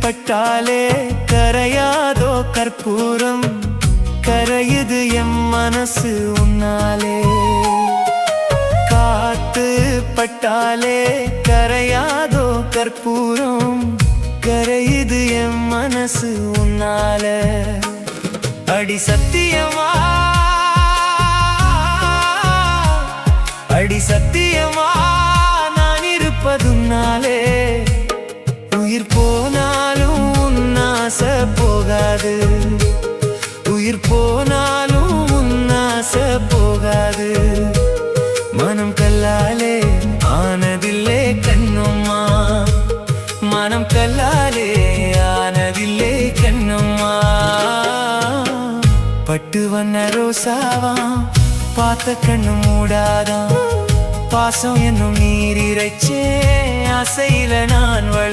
பட்டாலே கரையாதோ கற்பூரம், கரையுது எம் மனசு உன்னாலே. காத்து பட்டாலே கரையாதோ கற்பூரம், கரையுது எம் மனசு உன்னால. அடி சத்தியமா, அடி சத்தியமா நான் இருப்பதுன்னாலே. உயிர் போனாலும் உன்னாச போகாது, உயிர் போனாலும் உன்னாச போகாது. மனம் கல்லாலே ஆனதில்லே கண்ணம்மா, மனம் கல்லாலே ஆனதில்லே கண்ணம்மா. பட்டு வண்ண ரோசாவா பார்த்த கண்ணு மூடாதான், பாசம் என்னும் நீர் இறைச்சே ஆசையில நான் வளர்